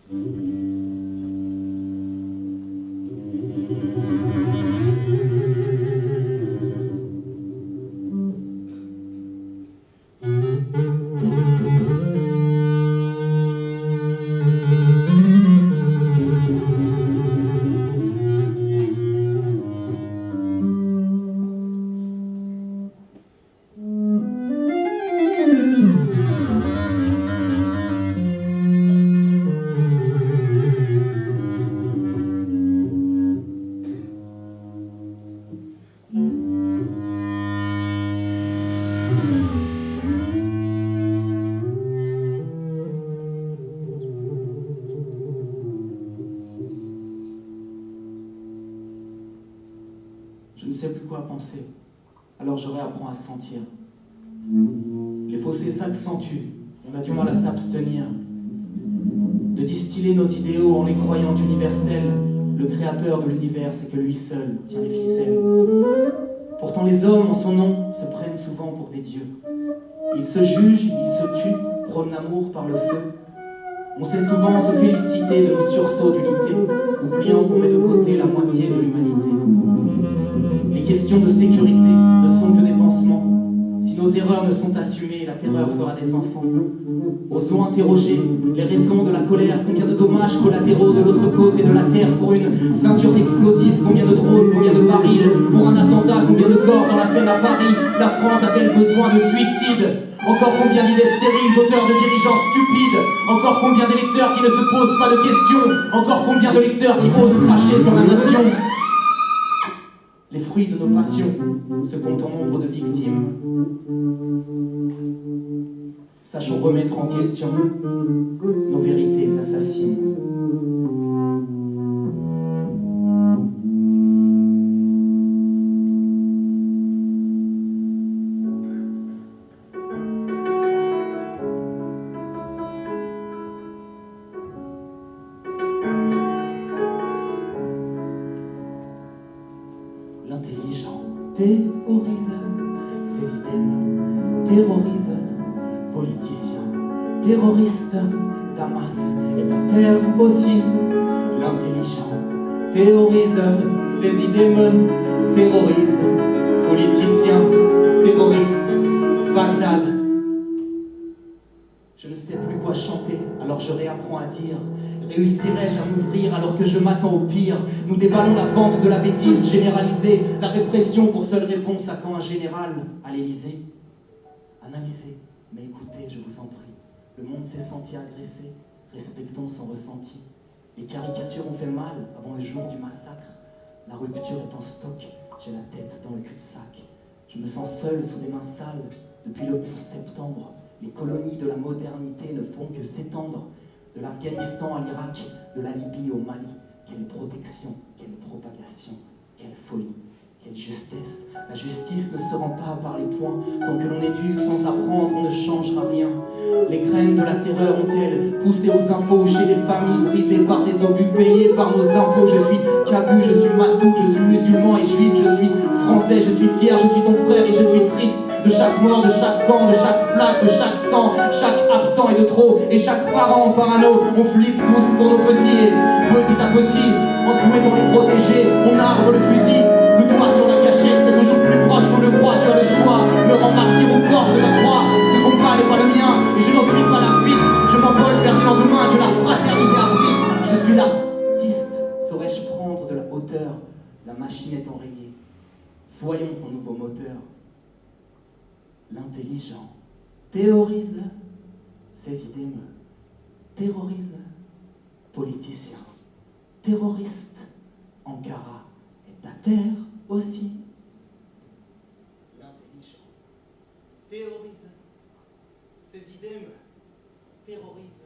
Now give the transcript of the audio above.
Je ne sais plus quoi penser, alors je réapprends à sentir. Les fossés s'accentuent, on a du mal à s'abstenir de distiller nos idéaux en les croyant universels. Le créateur de l'univers, c'est que lui seul tient les ficelles. Pourtant les hommes, en son nom, se prennent souvent pour des dieux. Ils se jugent, ils se tuent, prônent l'amour par le feu. On sait souvent se féliciter de nos sursauts d'unité, oubliant qu'on met de côté la moitié de l'humanité. Les questions de sécurité ne sont que des pansements. Si nos erreurs ne sont assumées, la terreur fera des enfants. Osons interroger les raisons de la colère. Combien de dommages collatéraux de l'autre côté de la terre pour une ceinture d'explosifs? Combien de drones, combien de barils pour un attentat? Combien de corps dans la Seine à Paris? La France a-t-elle besoin de suicide? Encore combien d'idées stériles, d'auteurs de dirigeants stupides? Encore combien d'électeurs qui ne se posent pas de questions? Encore combien de lecteurs qui osent cracher sur la nation? Les fruits de nos passions se comptent en nombre de victimes. Sachons remettre en question nos vérités assassines. L'intelligent théorise, ses idées terrorisent. Politicien, terroriste, Damas et la terre aussi. L'intelligent théorise, ses idées me terrorisent. Politicien, terroriste, Bagdad. Je ne sais plus quoi chanter, alors je réapprends à dire. Réussirai-je à m'ouvrir alors que je m'attends au pire? Nous déballons la pente de la bêtise généralisée, la répression pour seule réponse à quand un général à l'Élysée. Analysez, mais écoutez, je vous en prie. Le monde s'est senti agressé, respectons son ressenti. Les caricatures ont fait mal avant le jour du massacre. La rupture est en stock, j'ai la tête dans le cul-de-sac. Je me sens seul sous des mains sales depuis le 11 septembre. Les colonies de la modernité ne font que s'étendre. De l'Afghanistan à l'Irak, de la Libye au Mali. Quelle protection, quelle propagation, quelle folie, quelle justesse. La justice ne se rend pas par les poings. Tant que l'on éduque sans apprendre, on ne changera rien. Les graines de la terreur ont-elles poussé aux infos chez des familles brisées par des obus payés par nos impôts? Je suis Kabu, je suis Massouk, je suis musulman et juif, je suis français, je suis fier, je suis ton frère et je suis triste. De chaque mort, de chaque camp, de chaque flaque, de chaque sang, chaque absent est de trop. Et chaque parent parano, on flippe tous pour nos petits. Et petit à petit, en souhaitant les protéger, on arme le fusil. Le doigt sur la cachette, t'es toujours plus proche qu'on le croit. Tu as le choix, me rends martyr ou porte de la croix. Ce combat n'est pas le mien, et je n'en suis pas l'arbitre. Je m'envole vers le lendemain que la fraternité abrite. Je suis l'artiste, saurais-je prendre de la hauteur? La machine est enrayée, soyons son nouveau moteur. L'intelligent théorise, ses idées me terrorisent. Politicien, terroriste, Ankara et ta terre aussi. L'intelligent théorise, ses idées me terrorisent.